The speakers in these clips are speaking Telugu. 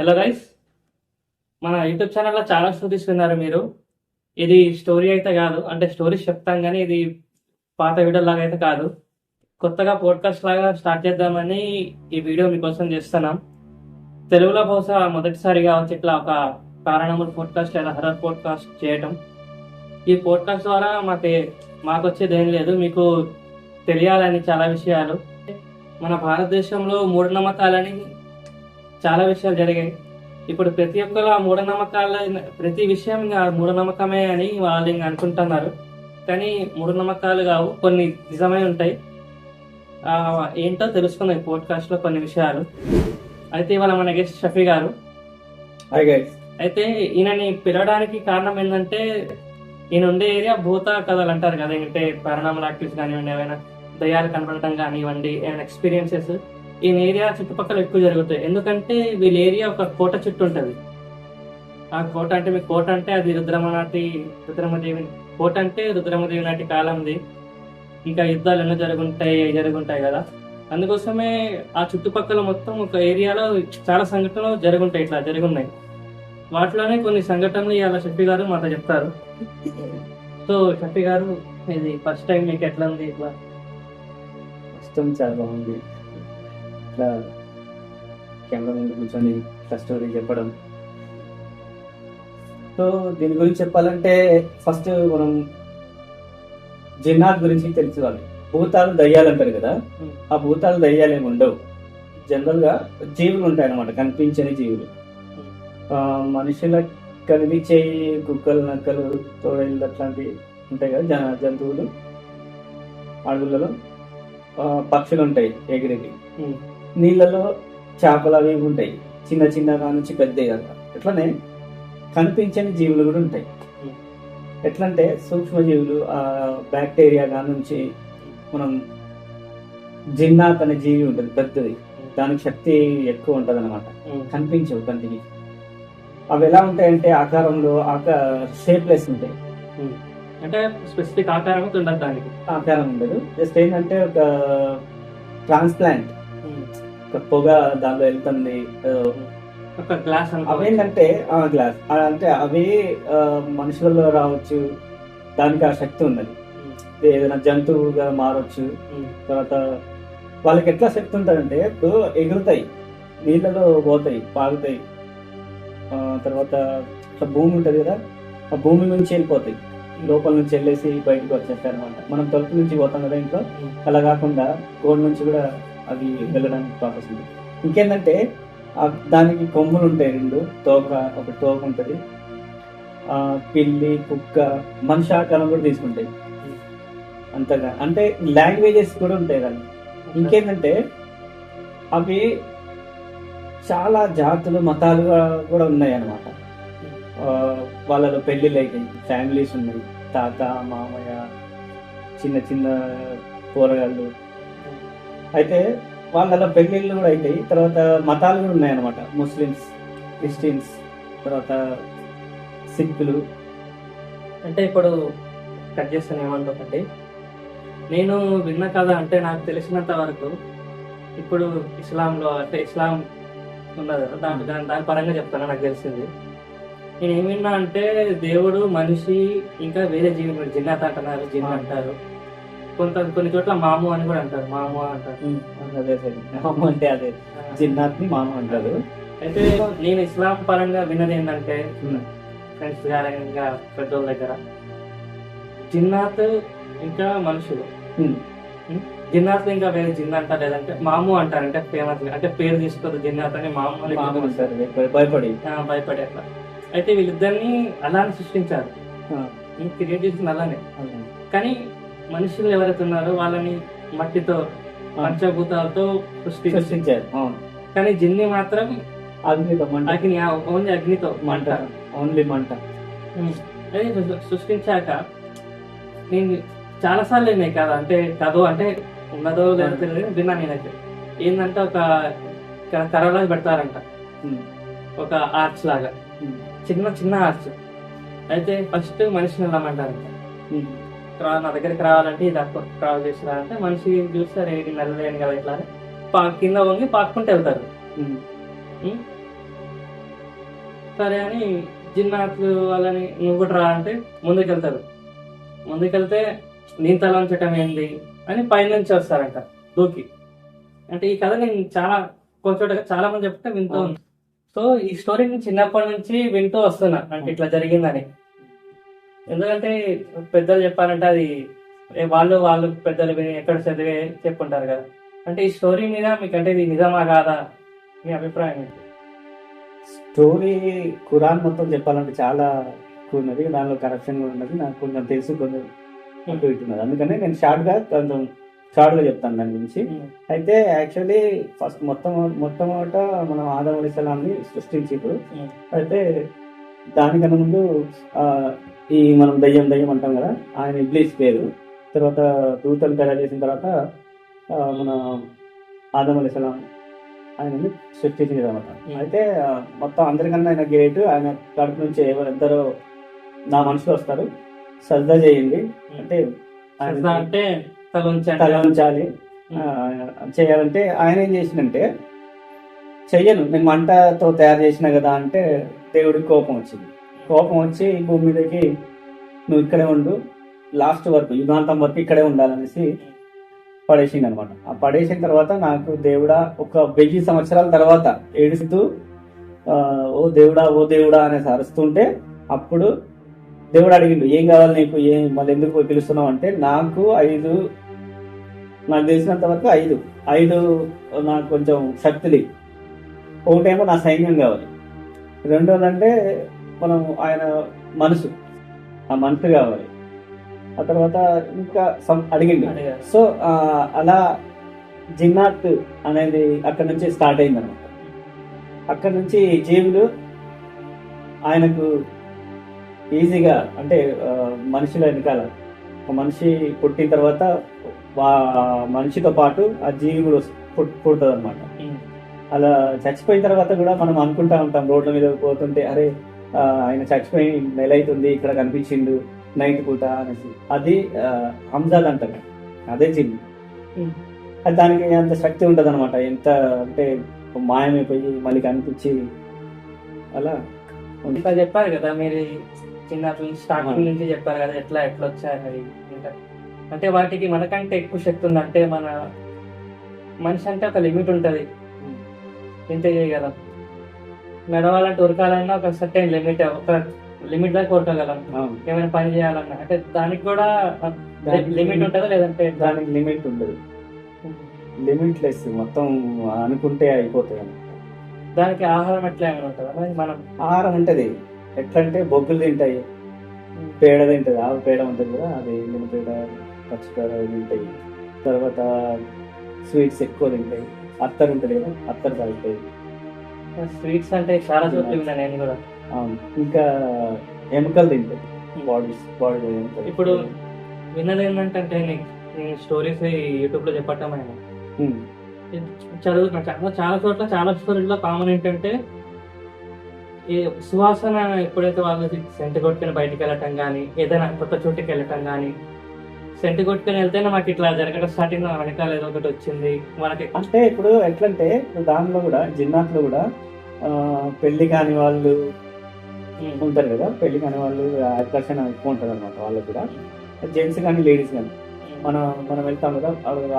హలో గైస్, మన యూట్యూబ్ ఛానల్లో చాలా స్టోరీస్ విన్నారు మీరు. ఇది స్టోరీ అయితే కాదు, అంటే స్టోరీస్ చెప్తాం కానీ ఇది పాత వీడియో లాగా అయితే కాదు. కొత్తగా పోడ్కాస్ట్ లాగా స్టార్ట్ చేద్దామని ఈ వీడియో మీకోసం చేస్తున్నాం. తెలుగులో బహుశా మొదటిసారి కావచ్చు ఇట్లా ఒక పారానార్మల్ పోడ్కాస్ట్ లేదా హర్రర్ పోడ్కాస్ట్ చేయటం. ఈ పోడ్కాస్ట్ ద్వారా మాకు వచ్చేది ఏం లేదు, మీకు తెలియాలని చాలా విషయాలు. మన భారతదేశంలో మూఢనమ్మకాలని చాలా విషయాలు జరిగాయి. ఇప్పుడు ప్రతి ఒక్కరు ఆ మూఢనమ్మకాల ప్రతి విషయం ఇంకా మూఢనమ్మకమే అని వాళ్ళు ఇంకా అనుకుంటున్నారు. కానీ మూఢనమ్మకాలు కావు, కొన్ని నిజమే ఉంటాయి. ఏంటో తెలుసుకుందాం పోడ్కాస్ట్ లో కొన్ని విషయాలు. అయితే ఇవాళ మన గెస్ట్ షఫీ గారు. అయితే ఈయనని పిలవడానికి కారణం ఏంటంటే ఈయన ఉండే ఏరియా భూత కథలు అంటారు కదా, అంటే పారానార్మల్ యాక్టివిటీస్ కానివ్వండి, ఏమైనా దయ్యాలు కనపడటం కానివ్వండి, ఏమైనా ఎక్స్పీరియన్సెస్ ఈ ఏరియా చుట్టుపక్కల ఎక్కువ జరుగుతాయి. ఎందుకంటే వీళ్ళ ఏరియా ఒక కోట చుట్టూ ఉంటుంది. ఆ కోట అంటే మీకు కోట అంటే అది రుద్రమదేవి కోట అంటే రుద్రమదేవి నాటి కాలంది. ఇంకా యుద్ధాలు ఎన్నో జరుగుంటాయి కదా. అందుకోసమే ఆ చుట్టుపక్కల మొత్తం ఒక ఏరియాలో చాలా సంఘటనలు జరుగున్నాయి. వాటిలోనే కొన్ని సంఘటనలు ఇవాళ షఫీ గారు మాతో చెప్తారు. సో షఫీ గారు, ఇది ఫస్ట్ టైం మీకు ఎట్లా ఉంది? ఇట్లా ఫస్ట్ టైం చాలా బాగుంది. ఇట్లా కెమెరా ముందు కూర్చొని ఇట్లా స్టోరీ చెప్పడం. సో దీని గురించి చెప్పాలంటే ఫస్ట్ మనం జిన్నాత్ గురించి తెలుసుకోవాలి. భూతాలు దయ్యాలు అంటారు కదా, ఆ భూతాలు దయ్యాలు ఏమి ఉండవు. జనరల్ గా జీవులు ఉంటాయి అన్నమాట, కనిపించని జీవులు. మనుషులకు కనిపించే కుక్కలు, నక్కలు, తోడేళ్ళు అట్లాంటివి ఉంటాయి కదా, జంతువులు. అడవులలో పక్షులు ఉంటాయి ఎగిరెగి. నీళ్ళలో చేపలు అవి ఉంటాయి, చిన్న చిన్నగా నుంచి పెద్దగా. ఎట్లనే కనిపించని జీవులు కూడా ఉంటాయి. ఎట్లంటే సూక్ష్మజీవులు, బ్యాక్టీరియా నుంచి మనం జిన్నాత్ అనే జీవి ఉంటుంది పెద్దది, దానికి శక్తి ఎక్కువ ఉంటుంది అనమాట. కనిపించవు కంటికి. అవి ఎలా ఉంటాయంటే ఆకారంలో షేప్లెస్ ఉంటాయి. అంటే స్పెసిఫిక్ ఆకారం ఉండదు, దానికి ఆకారం ఉండదు. జస్ట్ ఏంటంటే ఒక ట్రాన్స్ప్లాంట్, ఒక పొగ దానిలో వెళ్తుంది. ఒక గ్లాస్ అవేంటంటే గ్లాస్ అంటే అవి మనుషులలో రావచ్చు, దానికి ఆ శక్తి ఉన్నది. ఏదైనా జంతువుగా మారచ్చు. తర్వాత వాళ్ళకి ఎట్లా శక్తి ఉంటుందంటే ఇప్పుడు ఎగురుతాయి, నీళ్ళలో పోతాయి, పాగుతాయి. తర్వాత భూమి ఉంటుంది కదా, ఆ భూమి నుంచి వెళ్ళిపోతాయి, లోపల నుంచి వెళ్ళేసి బయటకు వచ్చేస్తాయి అనమాట. మనం తలుపు నుంచి పోతాం కదా ఇంట్లో, అలా కాకుండా గోడ నుంచి కూడా అవి వెళ్ళడానికి ప్రాసెస్ ఉంది. ఇంకేంటంటే దానికి కొమ్ములు ఉంటాయి, ఒకటి తోక ఉంటుంది. పిల్లి, కుక్క, మనిషి ఆకారం కూడా తీసుకుంటాయి. అంతగా అంటే లాంగ్వేజెస్ కూడా ఉంటాయి దాన్ని. ఇంకేంటంటే అవి చాలా జాతులు, మతాలు కూడా ఉన్నాయి అన్నమాట. వాళ్ళలో పెళ్ళిళ్ళు అయితే ఫ్యామిలీస్ ఉన్నాయి, తాత, మామయ్య, చిన్న చిన్న పోరగాళ్ళు. అయితే వాళ్ళలో పెళ్ళిళ్ళు కూడా అవుతాయి. తర్వాత మతాలు కూడా ఉన్నాయన్నమాట, ముస్లిమ్స్, క్రిస్టియన్స్, తర్వాత సిక్కులు. అంటే ఇప్పుడు కట్ చేస్తాను ఏమంటుందండి, నేను విన్న కథ అంటే నాకు తెలిసినంత వరకు ఇప్పుడు ఇస్లాంలో, అంటే ఇస్లాం ఉన్నది కదా, దాని పరంగా చెప్తాను. నాకు తెలిసింది, నేను ఏం విన్నా అంటే దేవుడు, మనిషి, ఇంకా వేరే జీవి, జిన్నాత్ అంటున్నారు, జిన్ అంటారు. కొన్ని చోట్ల మాము అని కూడా అంటారు. మాము అంటారు, మాము అంటే అదే జిన్నాత్ ని మాము అంటారు. అయితే నేను ఇస్లాం పరంగా విన్నది ఏంటంటే ఫ్రెండ్స్ గారు ఇంకా పెద్దోళ్ళ దగ్గర, జిన్నాత్ ఇంకా మనుషులు, జిన్నాత్ ఇంకా వేరే జిన్ అంటారు, లేదంటే మాము అంటారు. అంటే ఫేమస్, అంటే పేరు తీసుకోదు జిన్నాత్ అని, మాము అని భయపడి అట్లా. అయితే వీళ్ళిద్దరిని అలానే సృష్టించారు, క్రియేట్ చేసింది అలానే. కానీ మనుషులు ఎవరైతే ఉన్నారో వాళ్ళని మట్టితో, పంచభూతాలతో సృష్టించారు. కానీ జిన్ని మాత్రం ఓన్లీ అగ్నితో, ఓన్లీ మంట. అది సృష్టించాక నేను చాలా సార్లు విన్నాయి కదా, అంటే కథ అంటే ఉన్నదో లేదో తెలియదు, విన్నా నేనైతే. ఏంటంటే ఒక కర్రలాగా పెడతారంట, ఒక ఆర్చ్ లాగా, చిన్న ఆర్చ్. అయితే ఫస్ట్ మనిషిని వెళ్ళమంటారంట, నా దగ్గరికి రావాలంటే ఇది ట్రావెల్ చేస్తారంటే మనిషి చూస్తారు, ఏంటి నల్లలేని కదా ఇట్లా కింద వంగి పాక్కుంటూ వెళ్తారు. సరే అని జిన్నాట్లు వాళ్ళని నువ్వు కూడా రా అంటే ముందుకెళ్తారు. ముందుకెళ్తే నేను తల ఉంచటం ఏంది అని పైనుంచి వస్తారంట దూకి. అంటే ఈ కథ నేను కొంచెం చాలా మంది చెప్తే వింటూ ఉంది. సో ఈ స్టోరీ నేను చిన్నప్పటి నుంచి వింటూ వస్తున్నా, అంటే ఇట్లా జరిగిందని. ఎందుకంటే పెద్దలు చెప్పారంటే అది వాళ్ళు పెద్దలు విని ఎక్కడ చదివే చెప్పుంటారు కదా. అంటే ఈ స్టోరీ మీద మీకు అంటే ఇది నిజమా కాదా, మీ అభిప్రాయం ఏంటి? స్టోరీ ఖురాన్ మొత్తం చెప్పాలంటే చాలా ఎక్కువ ఉన్నది, దానిలో కరప్షన్ కూడా ఉన్నది. నాకు కొంచెం తెలుసు, కొంచెం అటు ఇటు ఉన్నది. అందుకని నేను షార్ట్గా చెప్తాను దాని గురించి. అయితే యాక్చువల్లీ ఫస్ట్ మొట్టమొదట మనం ఆదం అలైహిస్సలాంని సృష్టించిప్పుడు, అయితే దానికన్నా ముందు ఈ మనం దయ్యం అంటాం కదా, ఆయన ఇబ్లీస్ పేరు. తర్వాత దూతలు తయారు చేసిన తర్వాత మన ఆదం అలైహిస్సలాం ఆయన సృష్టించింది అనమాట. అయితే మొత్తం అందరికన్నా ఆయన గ్రేట్. ఆయన కడుపు నుంచి ఎవరెందరో నా మనుషులు వస్తారు, సజ్జా చేయండి అంటే అంటే తల ఉంచాలి చేయాలంటే ఆయన ఏం చేసిందంటే, చెయ్యను నేను మంటతో తయారు చేసిన కదా అంటే దేవుడికి కోపం వచ్చి ఈ భూమి మీదకి నువ్వు ఇక్కడే ఉండు, లాస్ట్ వరకు యుగాంతం వరకు ఇక్కడే ఉండాలనేసి పడేసింది అనమాట. ఆ పడేసిన తర్వాత నాకు దేవుడా ఒక 1000 సంవత్సరాల తర్వాత ఏడుస్తూ ఓ దేవుడా అనేసి అరుస్తుంటే, అప్పుడు దేవుడు అడిగిండు ఏం కావాలి నీకు, మళ్ళీ ఎందుకు పిలుస్తున్నావు అంటే, నాకు తెలిసినంత వరకు ఐదు నాకు కొంచెం శక్తులు. ఒకటేమో నా సైన్యం కావాలి, రెండోదంటే మనం ఆయన ఆ మనసు కావాలి, ఆ తర్వాత ఇంకా అడిగిండు. సో అలా జిన్నాత్ అనేది అక్కడ నుంచి స్టార్ట్ అయింది అనమాట. అక్కడ నుంచి జీవులు ఆయనకు ఈజీగా అంటే మనుషుల వెనకాల ఒక మనిషి పుట్టిన తర్వాత మనిషితో పాటు ఆ జీవి కూడా పుడుతుంది అనమాట. అలా చచ్చిపోయిన తర్వాత కూడా మనం అనుకుంటా ఉంటాం రోడ్ల మీద పోతుంటే, అరే ఆయన చచ్చిపోయి నెల అవుతుంది ఇక్కడ కనిపించిండు నైట్ పూట అనేసి. అది హంజాద్ అంటారు, అదే జిన్. అది దానికి అంత శక్తి ఉంటుంది అనమాట. ఎంత అంటే మాయమైపోయి మళ్ళీ కనిపించి అలా ఇంకా చెప్పారు కదా మీరు చిన్నప్పుడు స్టార్టింగ్ నుంచి చెప్పారు కదా ఎట్లా వచ్చాయని. అంటే వాటికి మనకంటే ఎక్కువ శక్తి ఉంది. అంటే మన మనిషి అంటే ఒక లిమిట్ ఉంటుంది, ఇంత చేయగలం. నడవాలంటే ఉరకాలన్నా ఒక సర్టెన్ లిమిట్, ఒక లిమిట్ దాకా ఉరకగలం. ఏమైనా పని చేయాలన్నా అంటే దానికి కూడా లిమిట్ ఉంటుందా, లేదంటే దానికి లిమిట్ ఉండదు, లిమిట్లెస్ మొత్తం అనుకుంటే అయిపోతుంది. దానికి ఆహారం ఎట్లా ఏమైనా ఉంటుందా? మనం ఆహారం ఉంటుంది ఎట్లా అంటే బొగ్గులు తింటాయి, పేడ తింటుంది, ఆవు పేడ ఉంటుంది కదా, అది ఎండిన పేడ పచ్చిపేడ తింటాయి. తర్వాత స్వీట్స్ ఎక్కువ తింటాయి, అత్తరు ఉంటుంది కదా, అత్తరు తాగుతాయి. స్వీట్స్ అంటే చాలా చోట్ల నేను కూడా. అవును, ఇంకా ఎముకలు తింటాయి, బాడీ. ఇప్పుడు విన్నది ఏంటంటే నేను స్టోరీస్ యూట్యూబ్ లో చెప్పటం అయినా చదువుతున్నా చాలా చోట్ల, చాలా స్టోరీలో కామన్ ఏంటంటే ఈ సువాసన ఎప్పుడైతే వాళ్ళు సెంటు కొట్టుకుని బయటికి వెళ్ళటం కానీ, ఏదైనా కొత్త చోటుకి వెళ్ళటం కానీ, సెంటు కొట్టుకుని వెళ్తేనే మాకు ఇట్లా జరగడం స్టార్టింగ్ వెనకాల ఏదో ఒకటి వచ్చింది మనకి. అంటే ఇప్పుడు ఎట్లంటే దానిలో కూడా జిన్నాత్లో కూడా పెళ్లి కాని వాళ్ళు ఉంటారు కదా, పెళ్లి కాని వాళ్ళు ఆకర్షణ ఎక్కువ ఉంటుంది అనమాట. వాళ్ళకు కూడా జెంట్స్ కానీ లేడీస్ కానీ మనం వెళ్తాం కదా,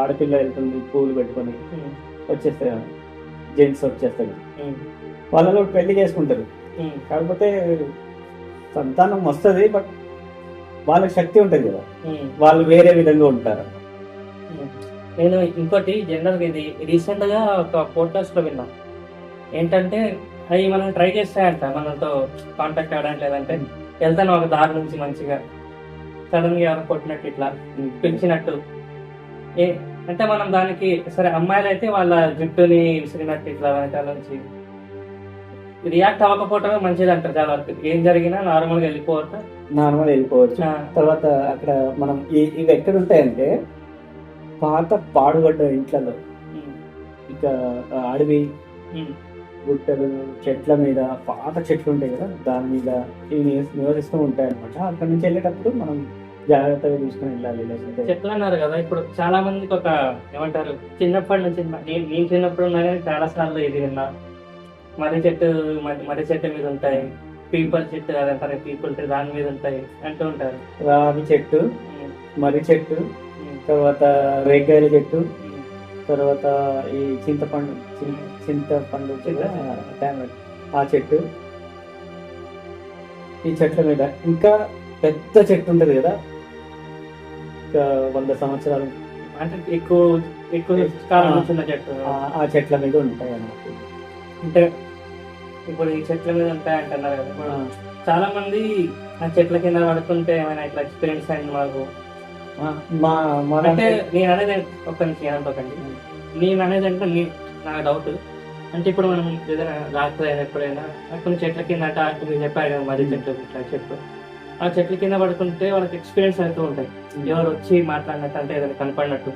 ఆడపిల్ల వెళ్తుంది పూలు పెట్టుకొని వచ్చేస్తాయి, జెంట్స్ వచ్చేస్తారు, వాళ్ళలో పెళ్లి చేసుకుంటారు. కాకపోతే సంతానం వస్తుంది, బట్ వాళ్ళకి శక్తి ఉంటుంది కదా, వాళ్ళు వేరే విధంగా ఉంటారు. నేను ఇంకోటి జనరల్గా ఇది రీసెంట్ గా ఒక పోడ్కాస్ట్ లో విన్నా. ఏంటంటే అవి మనం ట్రై చేస్తాయంట మనతో కాంటాక్ట్ అవ్వడానికి, లేదంటే వెళ్తాను ఒక దారి నుంచి మంచిగా సడన్ గా ఎవరు కొట్టినట్టు ఇట్లా పిలిచినట్టు. అంటే మనం దానికి సరే అమ్మాయిలు అయితే వాళ్ళ జుట్టుని విసిరినట్టు ఇట్లా వెనకాల నుంచి రియాక్ట్ అవ్వకపోవటమే మంచిది అంటారు చాలా వరకు. ఏం జరిగినా నార్మల్ గా వెళ్ళిపోవచ్చు. తర్వాత అక్కడ మనం ఇవి ఎక్కడ ఉంటాయంటే పాత పాడుబడ్డ ఇంట్లలో, ఇక అడవి గుట్టలు చెట్ల మీద పాత చెట్లు ఉంటాయి కదా, దాని మీద ఇవి నివసిస్తూ ఉంటాయి అనమాట. అక్కడ నుంచి వెళ్ళేటప్పుడు మనం జాగ్రత్తగా చూసుకుని వెళ్ళాలి. లేకపోతే చెట్లు అన్నారు కదా, ఇప్పుడు చాలా మందికి ఒక ఏమంటారు చిన్నప్పటి నుంచి నేను చిన్నప్పుడు ఉన్నా కానీ చాలా సార్లు ఇది విన్నా, మర్రి చెట్టు మర్రి చెట్టు మీద ఉంటాయి, పీపల్ చెట్టు అదంటారు, పీపల్ ట్రీ దాని మీద ఉంటాయి అంటూ ఉంటారు. రావి చెట్టు, ఉమ్, మర్రి చెట్టు, ఉమ్, తర్వాత రేగ్గాయల చెట్టు, ఉమ్, తర్వాత ఈ చింతపండు చింతపండు కూడా టామేట్ ఆ చెట్టు. ఈ చెట్ల మీద ఇంకా పెద్ద చెట్టు ఉంటది కదా, ఇంకా 100 సంవత్సరాలు అంటే ఎక్కువ ఎక్కువ కాలం కూర్చున్న చెట్టు. ఆ చెట్ల మీద ఉంటాయి అన్నమాట. అంటే ఇప్పుడు ఈ చెట్ల మీద ఉంటాయి అంటున్నారు కదా, ఇప్పుడు చాలా మంది ఆ చెట్ల కింద పడుతుంటే ఏమైనా ఇట్లా ఎక్స్పీరియన్స్ అయింది మాకు. మా మా అంటే నేను అనేది ఒక్క నిమిషం ఏమంటోకండి, నేను అనేది అంటే నా డౌట్ అంటే ఇప్పుడు మనం ఏదైనా రాత్రి అయినా ఎప్పుడైనా కొన్ని చెట్ల కింద అంటే మీరు చెప్పారు కదా మర్రి చెట్లు ఇట్లా చెట్లు, ఆ చెట్ల కింద పడుకుంటే వాళ్ళకి ఎక్స్పీరియన్స్ అవుతూ ఉంటాయి, ఎవరు వచ్చి మాట్లాడినట్టు అంటే ఏదైనా కనపడినట్టు,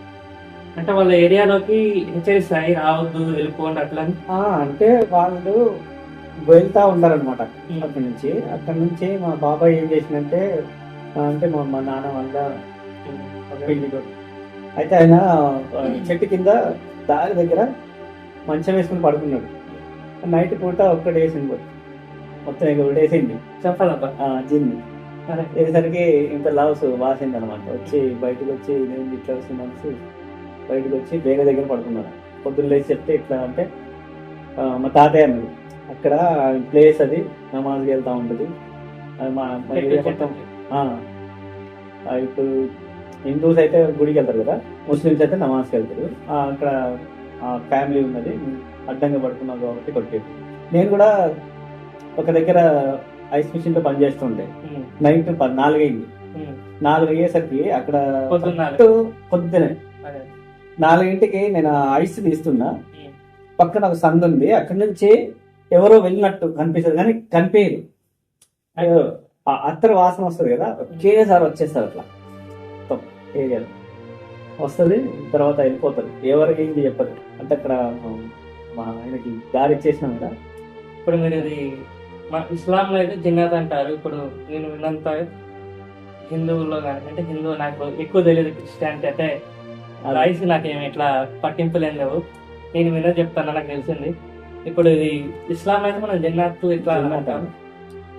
అంటే వాళ్ళ ఏరియాలోకి హెచ్చరిస్తాయి రావద్దు వెళ్ళిపోండి అట్లా అని. అంటే వాళ్ళు వెళ్తా ఉంటారనమాట అక్కడ నుంచి మా బాబాయ్ ఏం చేసిందంటే, అంటే మా నాన్న వాళ్ళ పెళ్లి కొడుకు. అయితే ఆయన చెట్టు కింద దారి దగ్గర మంచం వేసుకుని పడుకున్నాడు. నైట్ పూట ఒక్కటి వేసింది, మొత్తం ఇక వేసింది చెప్పాలబ్బా. జిన్ని వేసరికి ఇంత లవ్స్ వాసింది అనమాట. వచ్చి బయటకు వచ్చి నేను ఇట్లా వస్తుందని బయటకు వచ్చి వేగ దగ్గర పడుకున్నాను. పొద్దున్న లేచి చెప్తే ఇట్లా అంటే మా తాతయ్య అన్నది అక్కడ ప్లేస్ అది నమాజ్కి వెళ్తా ఉంటుంది. మా ఏరియా మొత్తం ఇప్పుడు హిందూస్ అయితే గుడికి వెళ్తారు కదా, ముస్లిమ్స్ అయితే నమాజ్కి వెళ్తారు. అక్కడ ఫ్యామిలీ ఉన్నది, అడ్డంగా పడుకున్నాం కాబట్టి కొట్టేది. నేను కూడా ఒక దగ్గర ఐస్ మిషన్ లో పనిచేస్తుంటే నైట్ 4 అయింది. 4 అయ్యేసరికి అక్కడ పొద్దునే 4ంటికి నేను ఐస్ తీస్తున్నా, పక్కన ఒక సందు ఉంది, అక్కడి నుంచి ఎవరో వెళ్ళినట్టు కనిపిస్తుంది కానీ కనిపించదు. అత్తరు వాసన వస్తుంది కదా, ఒకేసారి వచ్చేస్తారు అట్లా ఏరియాలో వస్తుంది, తర్వాత వెళ్ళిపోతుంది. ఎవరికి ఏంటి చెప్పదు. అంటే అక్కడ మా ఆయనకి దారి ఇచ్చేసినాం కదా. ఇప్పుడు మీరు ఇది మా ఇస్లాంలో అయితే జిన్నాత్ అంటారు. ఇప్పుడు నేను విన్నంత హిందువుల్లో కానీ, అంటే హిందువు నాకు ఎక్కువ తెలియదు, క్రిస్టియానిటీ అంటే రైస్ నాకేమి ఇట్లా పట్టింపులేం లేవు, నేను విన్నది చెప్తాను నాకు తెలిసింది. ఇప్పుడు ఇది ఇస్లాం అయితే మనం జిన్నాత్ ఇట్లా అంటాం,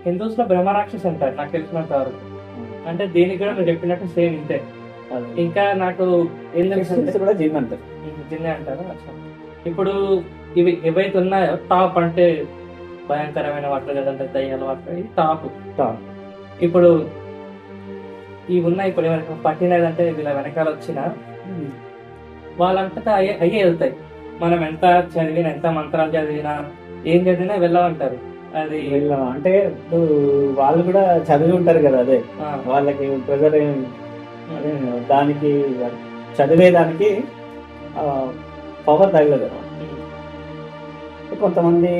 హిందూస్ లో బ్రహ్మరాక్షస్ అంటారు నాకు తెలిసినంత వరకు. అంటే దీనికి కూడా మీరు చెప్పినట్టు సేమ్ ఇంతే. ఇంకా నాకు ఏం తెలుసు కూడా జిన్ అంటారు, జిన్నే అంటారు. ఇప్పుడు ఇవి ఏవైతే ఉన్నాయో టాప్ అంటే భయంకరమైన వాటర్ కదంటే దయ్యాల వాటర్ టాప్. ఇప్పుడు ఇవి ఉన్నాయి, ఇప్పుడు ఎవరికి పట్టినదంటే వీళ్ళ వెనకాల వచ్చిన వాళ్ళంతటా అయ్యే వెళ్తాయి. మనం ఎంత చదివినా, ఎంత మంత్రాలు చదివినా, ఏం చదివినా వెళ్ళమంటారు. అది అంటే వాళ్ళు కూడా చదివి ఉంటారు కదా, అదే వాళ్ళకి ప్రెజర్ దానికి చదివేదానికి పవర్ తగలదు. కొంతమంది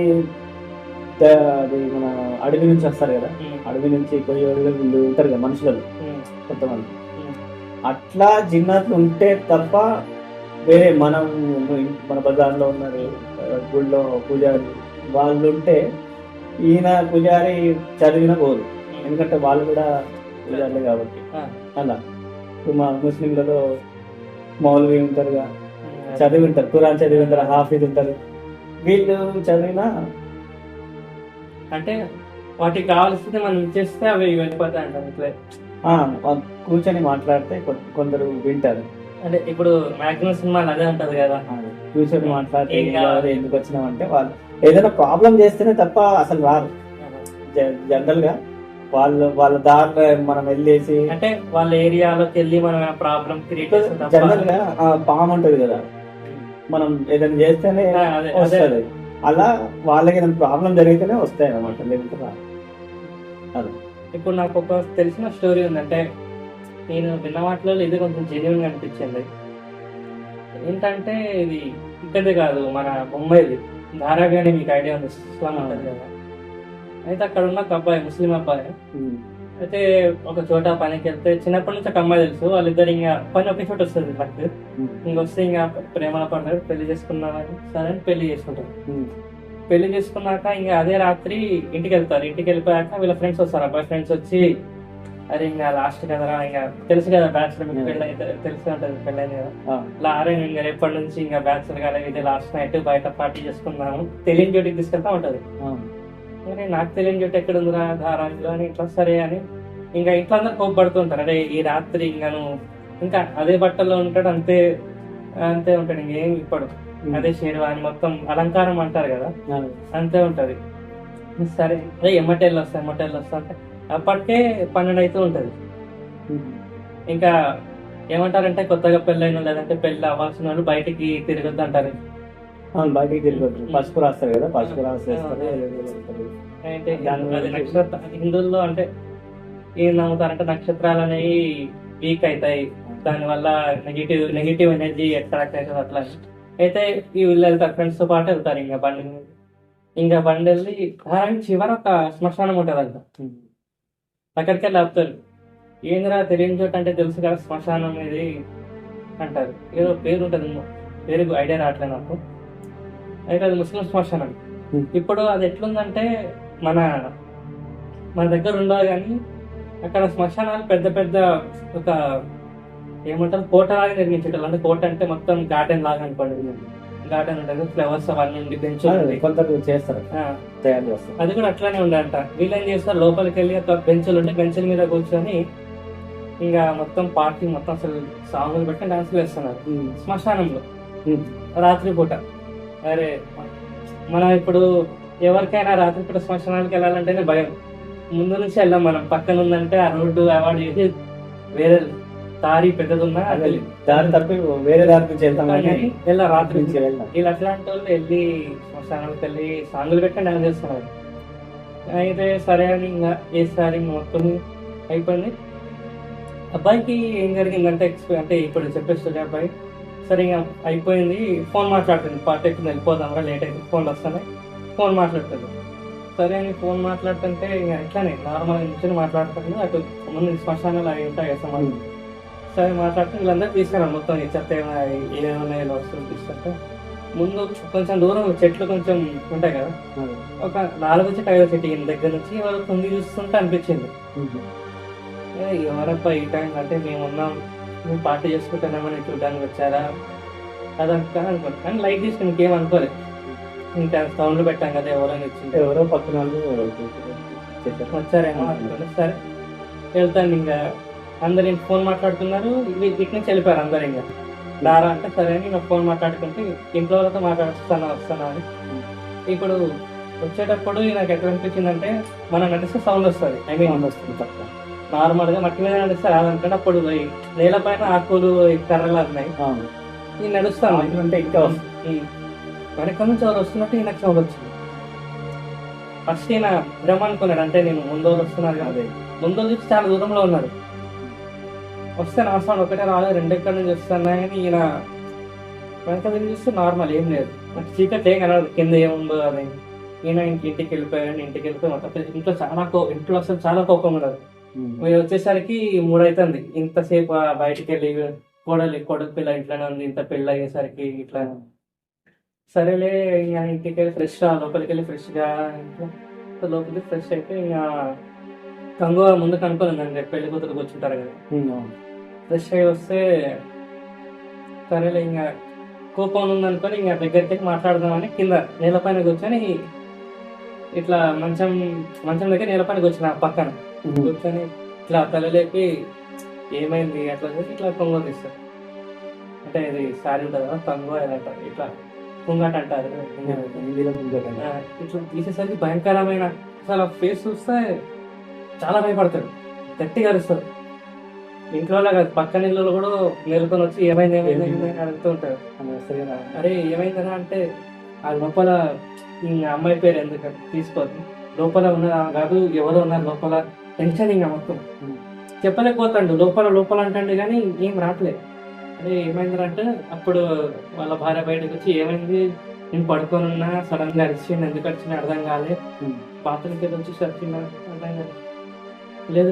అది మన అడవి నుంచి వస్తారు కదా, అడవి నుంచి పోయే వీళ్ళు ఉంటారు కదా మనుషులు కొంతమంది, అట్లా జిన్నాట్లు ఉంటే తప్ప వేరే మన బజార్లో ఉన్నారు గుళ్ళో పూజారి వాళ్ళు ఉంటే ఈయన పూజారి చదివిన పోదు, ఎందుకంటే వాళ్ళు కూడా పూజారులే కాబట్టి. అలా ఇప్పుడు మా ముస్లింలలో మౌలవి ఉంటారుగా, చదివి ఉంటారు, ఖురాన్ చదివి ఉంటారు, హాఫీజ్ ఉంటారు. వీళ్ళు చదివినా అంటే వాటికి కావాల్సింది మనం ఇచ్చేస్తే అవి వెళ్ళిపోతాయి అంటారు. ఇట్లా కూర్చొని మాట్లాడితే కొందరు వింటారు. అంటే ఇప్పుడు మ్యాక్సిమం సినిమాలు అదే ఉంటది కదా, కూర్చొని మాట్లాడితే ఎందుకు వచ్చినామంటే వాళ్ళు ఏదైనా ప్రాబ్లం చేస్తేనే తప్ప అసలు రారు. జనరల్ గా వాళ్ళ దారిలో మనం వెళ్ళేసి, అంటే వాళ్ళ ఏరియాలోకి వెళ్ళి మనం ప్రాబ్లం క్రియేట్ చేస్తాం. జనరల్ గా పాము ఉంటది కదా, మనం ఏదైనా చేస్తేనే వస్తుంది. అలా వాళ్ళకి ఏదైనా ప్రాబ్లం జరిగితేనే వస్తాయి అన్నమాట, లేకుంటే రాదు. అదే ఇప్పుడు నాకు ఒక తెలిసిన స్టోరీ ఉందంటే, నేను విన్న వాటిలో ఇది కొంచెం జెన్యూన్ అనిపించింది. ఏంటంటే ఇది ఇక్కడే కాదు, మన ముంబైది ధారావి అని మీకు ఐడియా ఉంది, ఇస్లాం ఉంటుంది కదా. అయితే అక్కడ ఉన్న ఒక అబ్బాయి, ముస్లిం అబ్బాయి, అయితే ఒక చోట పనికి వెళ్తే చిన్నప్పటి నుంచి ఒక అమ్మాయి తెలుసు, వాళ్ళిద్దరు ఇంకా పని ఒకే చోట వస్తుంది నాకు, ఇంకొస్తే ఇంకా ప్రేమలో పడతారు, పెళ్లి చేసుకున్నామని సరే పెళ్లి చేసుకుంటారు. పెళ్లి చేసుకున్నాక ఇంకా అదే రాత్రి ఇంటికి వెళ్తారు. ఇంటికి వెళ్ళిపోయాక వీళ్ళ ఫ్రెండ్స్ వస్తారు, అబ్బాయి ఫ్రెండ్స్ వచ్చి అరే ఇంకా లాస్ట్ కదరా, ఇంకా తెలుసు కదా బ్యాచులర్ పెళ్ళి అయితే తెలిసి ఉంటుంది, పెళ్ళైంది కదా. అరే ఇంకా రేపటి నుంచి ఇంకా బ్యాచులర్ కాలే, ఇదే లాస్ట్ నైట్ బయట పార్టీ చేసుకున్నాము, తెలియని చోటికి తీసుకెళ్తా ఉంటది. అరే నాకు తెలియని చోటు ఎక్కడ ఉందిరా ధారాజులో అని ఇట్లా సరే అని ఇంకా ఇంట్లో అందరు కోపడుతుంటారు. అరే ఈ రాత్రి ఇంకా నువ్వు ఇంకా అదే బట్టల్లో ఉంటాడు, అంతే అంతే ఉంటాడు, ఇంకేం ఇప్పుడు అదే షేర్వాణి మొత్తం అలంకారం అంటారు కదా, అంతే ఉంటది. సరే అదే ఎమ్మటెళ్ళు వస్తా అంటే అప్పటికే 12 అవుతూ ఉంటది. ఇంకా ఏమంటారంటే కొత్తగా పెళ్ళైన లేదంటే పెళ్ళి అవ్వాల్సిన వాళ్ళు బయటికి తిరగొద్దు అంటారు. బయటికి తిరగొద్దు, పసుపు రాస్తారు కదా, పసుపు రాసేస్తారు. అది నక్షత్ర హిందువుల్లో అంటే ఏం నమ్ముతారంటే నక్షత్రాలు అనేవి వీక్ అవుతాయి, దానివల్ల నెగిటివ్ ఎనర్జీ అట్రాక్ట్ అవుతుంది. అట్లా అయితే ఈ వీళ్ళు వెళ్తారు, ఫ్రెండ్స్ తో పాటు వెళ్తారు. ఇంకా బండి వెళ్ళి చివర ఒక శ్మశానం ఉంటుంది అంట, అక్కడికి వెళ్ళి ఆపుతారు. ఏందిరా తెలియని చోట అంటే తెలుసు కదా శ్మశానం ఇది అంటారు. ఏదో పేరు ఉంటుంది, పేరు ఐడియా రావట్లేదు నాకు. అయితే అది ముస్లిం శ్మశానం. ఇప్పుడు అది ఎట్లుందంటే మన దగ్గర ఉండదు, కానీ అక్కడ శ్మశానాలు పెద్ద పెద్ద ఒక ఏమంటారు కోట లాగా నిర్మించేటారు. అంటే కోట అంటే మొత్తం గార్డెన్ లాగా అనుకోండి, గార్డెన్ ఉంటుంది, ఫ్లవర్స్ అవన్నీ ఉండి బెంచులు కొందరు చేస్తారు, తయారు చేస్తారు. అది కూడా అట్లానే ఉండంట. వీళ్ళు ఏం చేస్తారు, లోపలికి వెళ్ళి ఒక బెంచులు ఉంటే బెంచుల మీద కూర్చొని ఇంకా మొత్తం పార్టీ మొత్తం అసలు సాంగులు పెట్టి డాన్సులు వేస్తున్నారు శ్మశానంలో రాత్రిపూట. అరే మనం ఇప్పుడు ఎవరికైనా రాత్రిపూట శ్మశానానికి వెళ్ళాలంటేనే భయం, ముందు నుంచి వెళ్ళాం మనం. పక్కన ఉందంటే ఆ రోడ్డు అవాయిడ్ చేసి వేరే దారి పెద్దదున్నా దారి తప్పి వేరే దారి నుంచి వెళ్తాం, వెళ్ళా రాత్రి నుంచి వెళ్తాం. వీళ్ళు అట్లాంటి వాళ్ళు వెళ్ళి శ్మశానానికి వెళ్ళి సాంగులు పెట్టి డాన్స్ చేస్తున్నారు. అయితే సరే అని ఇంకా వేసారి మొత్తం అయిపోయింది. అబ్బాయికి ఏం జరిగిందంటే అంటే ఇప్పుడు చెప్పేస్తుంది అబ్బాయి. సరే ఇంకా అయిపోయింది, ఫోన్ మాట్లాడుతుంది, పార్టీ ఎక్కువ వెళ్ళిపోదాం లేట్ అయితే ఫోన్లు వస్తున్నాయి, ఫోన్ మాట్లాడుతుంది. సరే అని ఫోన్ మాట్లాడుతుంటే ఇంకా ఎట్లానే నార్మల్ నుంచి మాట్లాడుతుంది. అటు ముందు శ్మశానాలు అవి ఉంటాయి కదా సమాజం. సరే మాట్లాడుతూ వీళ్ళందరూ తీసుకురారు మొత్తం చెత్త ఏమైనా వస్తువులు తీసుకుంటే. ముందు కొంచెం దూరం చెట్లు కొంచెం ఉంటాయి కదా, ఒక 4 నుంచి 5 చెట్టు ఈయన దగ్గర నుంచి వాళ్ళు తొంగి చూస్తుంటే అనిపించింది, ఎవరబ్బా ఈ టైం అంటే మేము పార్టీ చేసుకుంటున్నామని చూడడానికి వచ్చారా అదంతా అనుకోండి. కానీ లైట్ తీసుకుని ఇంకేం అనుకోలేదు. ఇంకా సౌండ్లు పెట్టాం కదా, ఎవరైనా వచ్చింది, ఎవరో పక్కన వచ్చారేమో అనుకోండి. సరే వెళ్తాను. ఇంకా అందరు ఇంక ఫోన్ మాట్లాడుతున్నారు, ఇటు నుంచి వెళ్ళిపోయారు అందరు. ఇంకా దారా అంటే సరే అని ఇంకా ఫోన్ మాట్లాడుకుంటే ఇంట్లో వాళ్ళతో వస్తాను అని. ఇప్పుడు వచ్చేటప్పుడు నాకు ఎట్లా అనిపించిందంటే, మనం నడిస్తే సౌండ్ వస్తుంది, సౌండ్ వస్తుంది తప్ప. నార్మల్గా మట్టి మీద నడిస్తే రాదనుకుంటే అప్పుడు నేల పైన ఆకులు కర్రలు ఉన్నాయి, నేను నడుస్తాను అంటే ఇంకా వెనక నుంచి ఎవరు వస్తున్నట్టు ఈయనకు సౌండ్ వచ్చింది. ఫస్ట్ ఈయన భ్రమ అనుకున్నాడు, అంటే నేను ముందు వస్తున్నారు కదా, ముందు చూసి చాలా దూరంలో ఉన్నాడు. వస్తే నా సౌండ్ ఒకటే రాలేదు, 2 ఎక్కడి నుంచి వస్తున్నాయి. కానీ ఈయన వెనక దగ్గర చూస్తే నార్మల్ ఏం లేదు, నాకు చీకటి ఏం కనదు, కింద ఏముందో అది. ఈయన ఇంటికి వెళ్ళిపోయాడు. ఇంటికి వెళ్ళిపోయి మొత్తం ఇంట్లో అసలు చాలా కోపం ఉండదు. మీరు వచ్చేసరికి 3 అవుతుంది. ఇంతసేపు బయటికి వెళ్ళి కొడుకు పిల్ల ఇంట్లోనే ఉంది, ఇంత పెళ్ళి అయ్యేసరికి ఇట్లా. సరేలే ఇంకా ఇంటికి వెళ్ళి ఫ్రెష్ లోపలికి వెళ్ళి ఫ్రెష్గా లోపలికి ఫ్రెష్ అయితే ఇంకా కంగువ ముందు కనుక్కోలేదండి, పెళ్లి కూతురు కూర్చుంటారు కదా, ఫ్రెష్ అయ్యి వస్తే సరేలే ఇంకా కోపం ఉందనుకొని ఇంకా దగ్గరికి మాట్లాడదామని కింద నేలపైన కూర్చొని ఇట్లా మంచం దగ్గర నేలపైన కూర్చున్నా పక్కన కూర్చొని ఇట్లా తలలేపి ఏమైంది అట్లా చేసి ఇట్లా కొంగ తీస్తారు. అంటే ఇది సారీ ఉంటుంది కదా, కొంగ ఏదంటారు, ఇట్లా కుంగట అంటారు. ఇట్లా తీసేసరికి భయంకరమైన అసలు ఫేస్ చూస్తే చాలా భయపడతాడు, గట్టిగా అరుస్తాడు. ఇంట్లో కాదు, పక్కన ఇళ్ళు కూడా మేలుకొని వచ్చి ఏమైంది అడుగుతూ ఉంటాడు. అరే ఏమైందని అంటే ఆ లోపల ఇంకా అమ్మాయి పేరు ఎందుకు తీసుకోదు, లోపల ఉన్న కాదు ఎవరో ఉన్నారు లోపల, టెన్షన్ ఇంకా మొత్తం చెప్పలేకపోతాడు. లోపల అంటాడు కానీ ఏం రావట్లేదు. అదే ఏమైందంటే అప్పుడు వాళ్ళ భార్య బయటకు వచ్చి ఏమైంది, నేను పడుకొని ఉన్నా సడన్ గా అరిచింది, ఎందుకు వచ్చినా అర్థం కాలే, బాత్రూమ్కి వచ్చి సరిచింది అర్థం కాలేదు. లేదు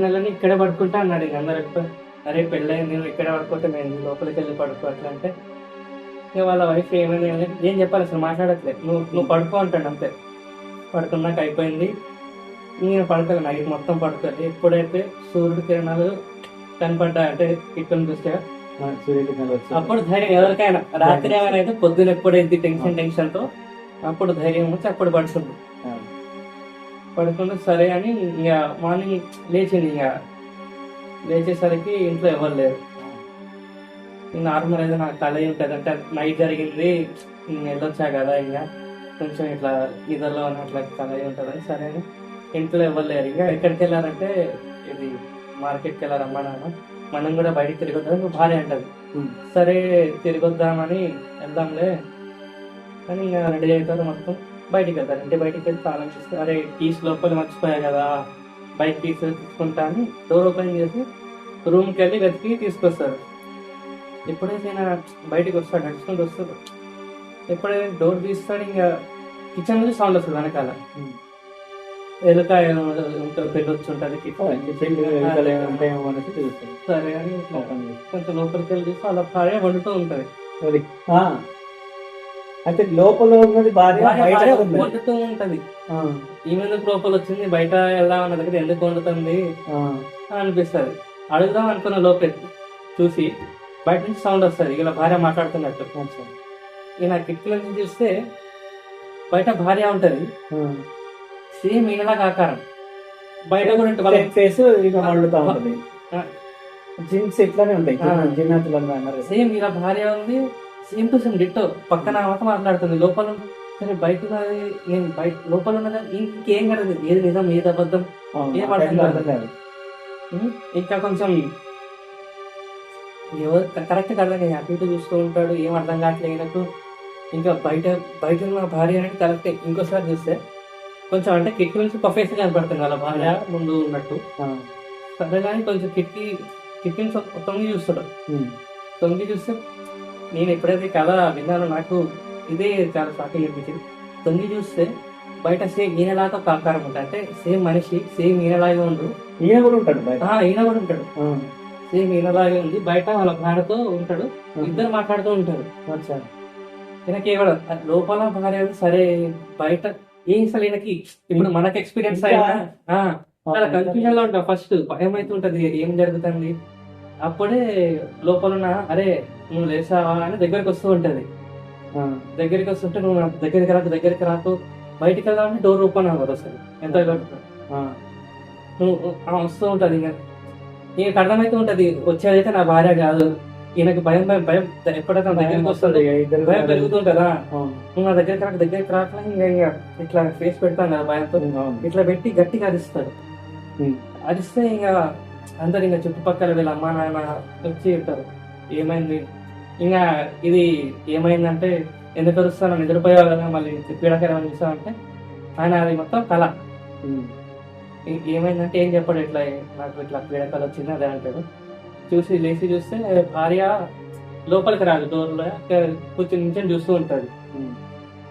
వెళ్ళని ఇక్కడే పడుకుంటా అన్నాడు. ఇంక అందరు అరే పెళ్ళయింది నేను ఇక్కడే పడుకుంటే నేను లోపలికి వెళ్ళి పడుకో అట్లా అంటే ఇక వాళ్ళ వైఫ్ ఏమైంది ఏం చెప్పాలి అసలు మాట్లాడట్లేదు. నువ్వు పడుకో అంటాడు అంతే. పడుకున్నాక అయిపోయింది. నేను పడుకోలే, నైట్ మొత్తం పడుకోలేదు. ఎప్పుడైతే సూర్యుడి కిరణాలు కనపడ్డా అంటే కిట్టుని చూస్తే సూర్యకిరణాలు వచ్చి అప్పుడు ధైర్యం ఎవరికైనా. రాత్రి ఏమైనా అయితే పొద్దున ఎప్పుడైతే టెన్షన్ తో అప్పుడు ధైర్యం వచ్చి అప్పుడు పడుతుంది. పడుకుంటే సరే అని ఇంకా మార్నింగ్ లేచింది. ఇంకా లేచేసరికి ఇంట్లో ఎవరు లేరు. నార్మల్ అయితే నాకు కళ ఉంటుంది, అంటే నైట్ జరిగింది వెళ్ళొచ్చా కదా, ఇంకా కొంచెం ఇట్లా నిద్రలో అట్లా కళ ఉంటుందని సరే అని ఇంట్లో ఎవరు లేరు. ఇంకా ఎక్కడికి వెళ్ళారంటే ఇది మార్కెట్కి వెళ్ళారు అమ్మ నాన్న. మనం కూడా బయటికి తిరిగొద్దాం, నువ్వు భార్య అంటది. సరే తిరిగొద్దామని వెళ్దాంలే అని ఇంకా రెడీ అవుతారు, మొత్తం బయటికి వెళ్తారు. ఇంటి బయటికి వెళ్ళి తాళం చేస్తే అరే కీస్ లోపల మర్చిపోయా కదా, బైక్ కీస్ తీసుకుంటా అని డోర్ ఓపెన్ చేసి రూమ్కి వెళ్ళి వెతికి తీసుకొస్తారు. ఎప్పుడైతే ఆయన బయటికి వస్తాడు, నడుచుకుంటూ వస్తాడు, ఎప్పుడైతే డోర్ తీస్తాడు ఇంకా కిచెన్ నుంచి సౌండ్ వస్తుంది వెనకాల. ఎలుక పెళ్ళి వచ్చి ఉంటుంది. సరే అని కొంచెం లోపలికి వెళ్ళి చూస్తే అలా భార్య వండుతూ ఉంటది. అయితే లోపల ఉన్నది భార్య వండుతూ ఉంటది. ఈమె లోపల వచ్చింది, బయట వెళ్దాం అన్న దగ్గర ఎందుకు వండుతుంది అనిపిస్తుంది. అడుగుదాం అనుకున్న లోపల చూసి బయట నుంచి సౌండ్ వస్తుంది, ఇలా భార్య మాట్లాడుతున్నట్టు. ఇలా కిటికీ నుంచి చూస్తే బయట భార్య ఉంటది, సేమ్ ఈయనలాగా ఆకారం. బయట కూడా ఉంటుంది ఫేస్ ఇక వండుతా ఉంటది. జీన్స్ ఇట్లానే ఉంటాయి, సేమ్ ఇలా భార్య ఉంది, సేమ్ టు సేమ్ డిట్టో. పక్కన మాట్లాడుతుంది, లోపల సరే బయట ఉన్నది నేను బయట లోపల ఉన్నది ఇంకేం కలదు, ఏది నిజం ఏది అబద్ధం ఏం అర్థం కాదు. ఇంకా కొంచెం ఎవరు కరెక్ట్గా అర్థం కాదు, అటు ఇటు చూస్తూ ఉంటాడు, ఏం అర్థం కావట్లేదు నాకు. ఇంకా బయట ఉన్న భార్య అనేది కరెక్టే. ఇంకోసారి చూస్తే కొంచెం అంటే కిటికీ నుంచి పఫేస్ కనపడుతుంది అలా భార్య ముందు ఉన్నట్టు. సరే కానీ కొంచెం కిటికీ నుంచి తొంగి చూస్తాడు. తొంగి చూస్తే నేను ఎప్పుడైతే కథ విన్నానో నాకు ఇదే చాలా షాకింగ్ అనిపించింది. తొంగి చూస్తే బయట సేమ్ ఈయనలాగా ఒక ఆకారం ఉంటుంది, అంటే సేమ్ మనిషి సేమ్ ఈయనలాగే ఉండు. ఈయన కూడా ఉంటాడు, సేమ్ ఈయనలాగే ఉంది. బయట వాళ్ళ భార్యతో ఉంటాడు, ఇద్దరు మాట్లాడుతూ ఉంటారు. ఈయనకి ఏమడం లోపల భార్య సరే బయట ఏం అసలు ఈయనకి ఇప్పుడు మనకి ఎక్స్పీరియన్స్ అయినా చాలా కన్ఫ్యూజన్ లో ఉంటాం. ఫస్ట్ భయం అయితే ఉంటది, ఏం జరుగుతుంది. అప్పుడే లోపల ఉన్న అరే నువ్వు లేసావా అని దగ్గరికి వస్తూ ఉంటది. దగ్గరికి వస్తుంటే నువ్వు దగ్గరికి రాకు బయటికి వెళ్దామని డోర్ ఓపెన్ అవ్వదు అసలు. ఎంత నువ్వు వస్తూ ఉంటది. ఇంకా ఈయనకు అర్థమైతే ఉంటది వచ్చేదైతే నా భార్య కాదు. ఈయనకి భయం ఎప్పుడైతే దగ్గరికి వస్తుంది భయం పెరుగుతుంటదా. నువ్వు నా దగ్గరికి రాక ఇంకా ఇట్లా ఫేస్ పెడతాను కదా భయంతో, ఇట్లా పెట్టి గట్టిగా అరుస్తాడు. అరిస్తే ఇంకా అందరు ఇంకా చుట్టుపక్కల వీళ్ళ అమ్మా నాన్న వచ్చి ఉంటారు, ఏమైంది. ఇంకా ఇది ఏమైందంటే ఎందుకు అరుస్తాను, నిద్రపోయావు కదా మళ్ళీ పీడకరం చూసామంటే ఆయన అది మొత్తం కళ. ఏమైందంటే ఏం చెప్పాడు, ఇట్లా నాకు ఇట్లా పీడకల వచ్చింది అదే అంటాడు. లేచి చూస్తే భార్య లోపలికి రాదు, డోర్లో కూర్చొని నుంచి చూస్తూ ఉంటుంది.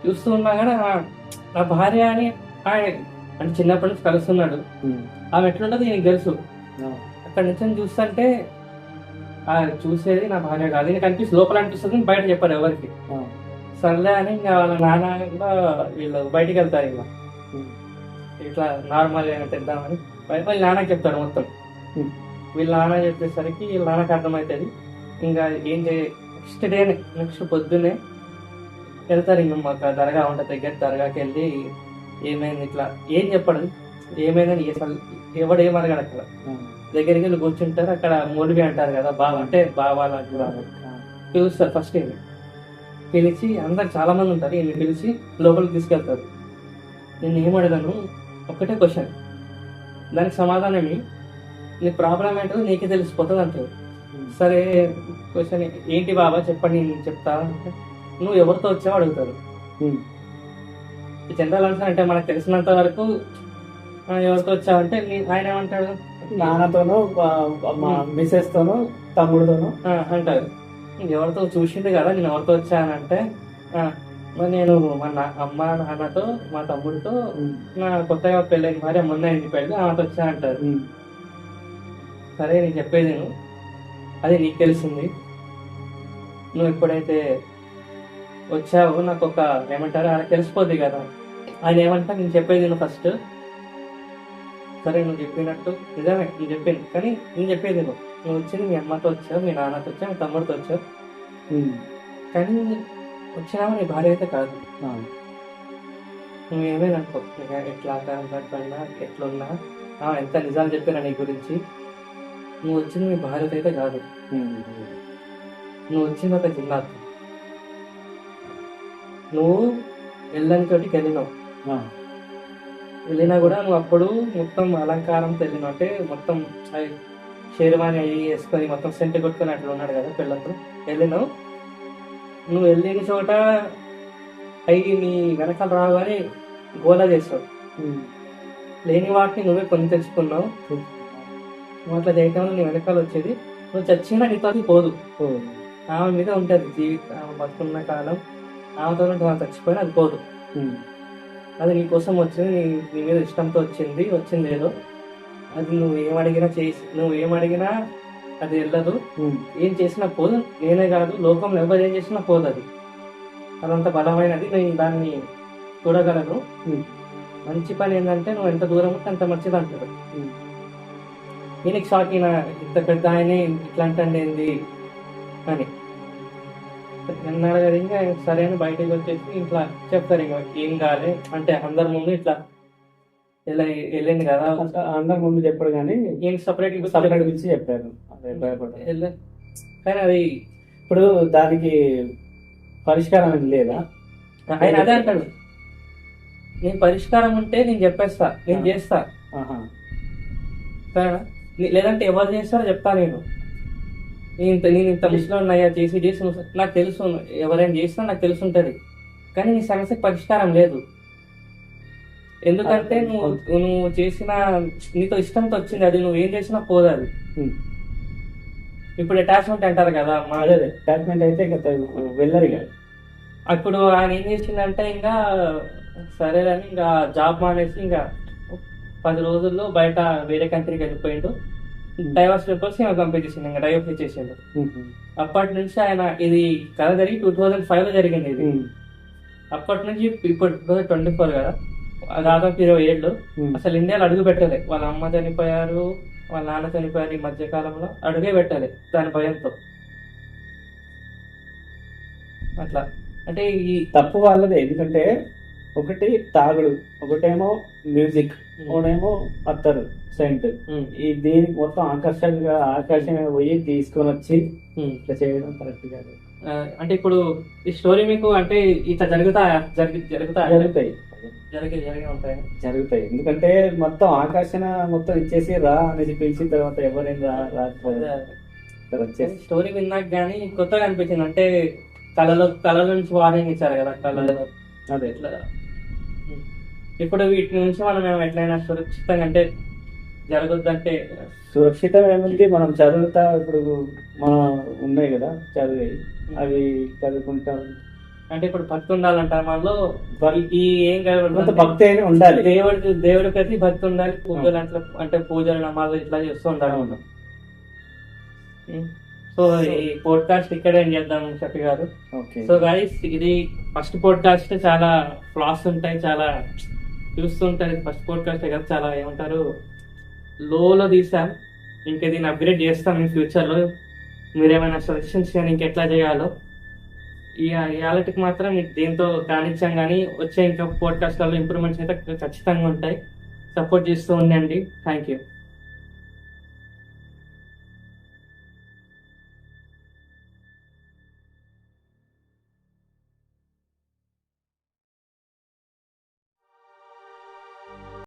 చూస్తూ ఉన్నా కానీ నా భార్య అని ఆయన అంటే చిన్నప్పటి నుంచి కలుస్తున్నాడు, ఆమె ఎట్లుంటది ఈయనకి తెలుసు. అక్కడ నుంచి చూస్తుంటే చూసేది నా భార్య కాదు, ఈయన కనిపిస్తుంది లోపల అనిపిస్తుంది, బయట చెప్పారు ఎవరికి. సర్లే అని ఇంకా వాళ్ళ నాన్న కూడా వీళ్ళు బయటికి వెళ్తారు. ఇంకా ఇట్లా నార్మల్ తెద్దామని వాళ్ళ నాన్నకి చెప్తాడు మొత్తం. వీళ్ళ నాన్న చెప్పేసరికి వీళ్ళ నాన్నకి అర్థమవుతుంది. ఇంకా ఏం నెక్స్ట్ డే నెక్స్ట్ పొద్దున్నే వెళ్తారు. ఇంకా మాకు దర్గా ఉంటుంది దగ్గర, దర్గాకి వెళ్ళి ఏమైంది ఇట్లా ఏం చెప్పడు, ఏమైందని అసలు ఎవడు ఏమనగాడు. అక్కడ దగ్గరికి వెళ్ళి కూర్చుంటారు. అక్కడ మౌలవి అంటారు కదా, బావ అంటే బావాలు అంటారు, పిలుస్తారు. ఫస్ట్ ఏమి పిలిచి అందరు చాలా మంది ఉంటారు, ఈయన పిలిచి లోపలికి తీసుకెళ్తారు. నేను ఏమడగాను ఒక్కటే క్వశ్చన్, దానికి సమాధానమే నీ ప్రాబ్లం ఏంటో నీకే తెలిసిపోతుంది అంటారు. సరే క్వశ్చన్ ఏంటి బాబా చెప్పండి నేను చెప్తా అంటే, నువ్వు ఎవరితో వచ్చావు అడుగుతారు. జనరల్ ఆన్సర్ అంటే మనకు తెలిసినంత వరకు ఎవరితో వచ్చావంటే ఆయన ఏమంటాడు, నాన్నతోనూ మిస్సెస్ తోనూ తమ్ముడితోనూ అంటారు. ఎవరితో చూసింది కదా నేను ఎవరితో వచ్చానంటే నేను మా అమ్మ నాన్నతో మా తమ్ముడితో నా కొత్తగా పెళ్ళైన భార్య మొన్న ఇంటి పెళ్ళి ఆమెతో వచ్చానంటారు. సరే నేను చెప్పేది నేను అది నీకు తెలిసింది, నువ్వు ఎప్పుడైతే వచ్చావో నాకు ఒక ఏమంటారు అలా తెలిసిపోద్ది కదా. ఆయన ఏమంటా నేను చెప్పేది నువ్వు ఫస్ట్ సరే నువ్వు చెప్పినట్టు నిజమే నువ్వు చెప్పింది, కానీ నేను చెప్పేది నువ్వు వచ్చింది మీ అమ్మతో వచ్చావు, మీ నాన్నతో వచ్చావు, మీ తమ్ముడితో వచ్చావు, కానీ వచ్చినావా నీ భార్య అయితే కాదు. నువ్వేమైనా అనుకో, ఎట్లా కనపడినా ఎట్లున్నా ఎంత నిజాలు చెప్పినా నీ గురించి, నువ్వు వచ్చింది మీ భార్యత అయితే కాదు. నువ్వు వచ్చింది ఒక జిన్నాత్. నువ్వు వెళ్ళని చోటికి వెళ్ళినావు, వెళ్ళినా కూడా నువ్వు అప్పుడు మొత్తం అలంకారంతో వెళ్ళినావు, అంటే మొత్తం షేర్వాణి అయ్యి వేసుకొని మొత్తం సెంటు కొట్టుకొని అట్లా ఉన్నాడు కదా పిల్లలతో వెళ్ళినావు. నువ్వు వెళ్ళిన చోట అవి నీ వెనకాల రాగానే గోలా చేస్తావు, లేని వాటిని నువ్వే కొని తెచ్చుకున్నావు. నువ్వు అట్లా చేయటం నీ వెనకాల వచ్చేది, నువ్వు చచ్చినా నీతో పోదు, ఆమె మీద ఉంటుంది జీవితం, ఆమె బతుకున్న కాలం ఆమెతో నువ్వు చచ్చిపోయినా అది పోదు. అది నీ కోసం వచ్చింది, నీ మీద ఇష్టంతో వచ్చింది ఏదో, అది నువ్వు ఏమడిగినా అది వెళ్ళదు, ఏం చేసినా పోదు. నేనే కాదు లోకంలో ఎవరు ఏం చేసినా పోదు, అది అదంత బలమైనది, నేను దాన్ని చూడగలను. మంచి పని ఏంటంటే నువ్వు ఎంత దూరం ఉంటే అంత మంచిది అంటారు. ఈయనకి షాక్ అయినా, ఇంత పెద్ద ఆయనే ఇట్లా అంటే ఏంది అని అన్నాడు కదా. ఇంకా సరే అని బయటకు వచ్చేసి ఇట్లా చెప్తారు, ఇంకా ఏం కాలే అంటే అందరి ముందు ఇట్లా ఇలా వెళ్ళింది కదా, అందరి ముందు చెప్పాడు కానీ ఏం సపరేట్ పిలిచి చెప్పారు. కానీ అది ఇప్పుడు దానికి పరిష్కారం అనేది లేదా? ఆయన అదే అంటాడు, నేను పరిష్కారం ఉంటే నేను చెప్పేస్తా, నేను చేస్తా, సరేనా? లేదంటే ఎవరు చేస్తారో చెప్తా. నేను ఇంత ముసలో ఉన్నాయా చేసి నాకు తెలుసు, ఎవరైనా చేసినా నాకు తెలుసు ఉంటుంది, కానీ నీ సమస్యకి పరిష్కారం లేదు. ఎందుకంటే నువ్వు చేసిన నీతో ఇష్టంతో వచ్చింది, అది నువ్వు ఏం చేసినా పోదు అది. ఇప్పుడు అటాచ్మెంట్ అంటారు కదా, అటాచ్మెంట్ అయితే వెళ్ళరు కదా. అప్పుడు ఆయన ఏం చేసిందంటే ఇంకా సరేలని ఇంకా జాబ్ మానేసి ఇంకా 10 రోజుల్లో బయట వేరే కంట్రీకి వెళ్ళిపోయిండు. డైవర్స్ పేపర్స్ పంపించేసిండు, ఇంకా డైవర్స్ చేసిండు. అప్పటి నుంచి ఆయన ఇది కథ జరిగి 2005 లో జరిగింది ఇది. అప్పటి నుంచి ఇప్పుడు 2024 కదా, దాదాపు 20 ఏళ్ళు అసలు ఇండియాలో అడుగు పెట్టలే. వాళ్ళ అమ్మ చనిపోయారు, వాళ్ళ నాన్న చనిపోయారు, ఈ మధ్య కాలంలో అడుగే పెట్టాలి దాని భయంతో. అట్లా అంటే ఈ తప్పు వాళ్ళదే, ఎందుకంటే ఒకటి తాగుడు, ఒకటేమో మ్యూజిక్, ఒకటేమో అత్తరు సెంట్. ఈ దీనికి మొత్తం ఆకర్షణ పోయి తీసుకొని వచ్చి ఇట్లా చేయడం కరెక్ట్ కాదు. అంటే ఇప్పుడు ఈ స్టోరీ మీకు అంటే ఇట్లా జరుగుతాయి ఎందుకంటే మొత్తం ఆకర్షణ మొత్తం ఇచ్చేసి రా అనేసి పిలిచిన తర్వాత ఎవరైనా రాకపోతే స్టోరీ విన్నాక కానీ కొత్తగా అనిపించింది. అంటే కళల నుంచి వార్నింగ్ ఇచ్చారు కదా కళలో, అదే ఇట్లా. ఇప్పుడు వీటి నుంచి మనం ఎట్లయినా సురక్షితంగా అంటే జరగొద్దంటే సురక్షితం ఏముంది, మనం చదువుతా ఇప్పుడు మన ఉన్నాయి కదా చదివి అవి చదువుకుంటాం. అంటే ఇప్పుడు భక్తి ఉండాలంటారు మనలో, ఈ ఏం భక్తి అయినా ఉండాలి, దేవుడి ప్రతి భక్తి ఉండాలి. పూజలు అంటే పూజలు నమాజులు ఇట్లా చేస్తూ ఉండాలి మనం. సో ఈ పోడ్కాస్ట్ ఇక్కడ ఏం చేద్దాం షఫీ గారు. సో గైస్, ఇది ఫస్ట్ పోడ్కాస్ట్, చాలా ఫ్లాస్ ఉంటాయి, చాలా చూస్తుంటారు. ఫస్ట్ పోడ్కాస్ట్ కదా, చాలా ఏమంటారు లోలో తీసాం. ఇంకా దీన్ని అప్గ్రేడ్ చేస్తాం ఇన్ ఫ్యూచర్లో. మీరేమైనా సజెషన్స్ కానీ ఇంకెట్లా చేయాలో ఈ రియాలిటీకి మాత్రం దీంతో కానిచ్చాం, కానీ వచ్చే ఇంకా పోడ్కాస్ట్లలో ఇంప్రూవ్మెంట్స్ అయితే ఖచ్చితంగా ఉంటాయి. సపోర్ట్ చేస్తూ ఉండండి. Thank you.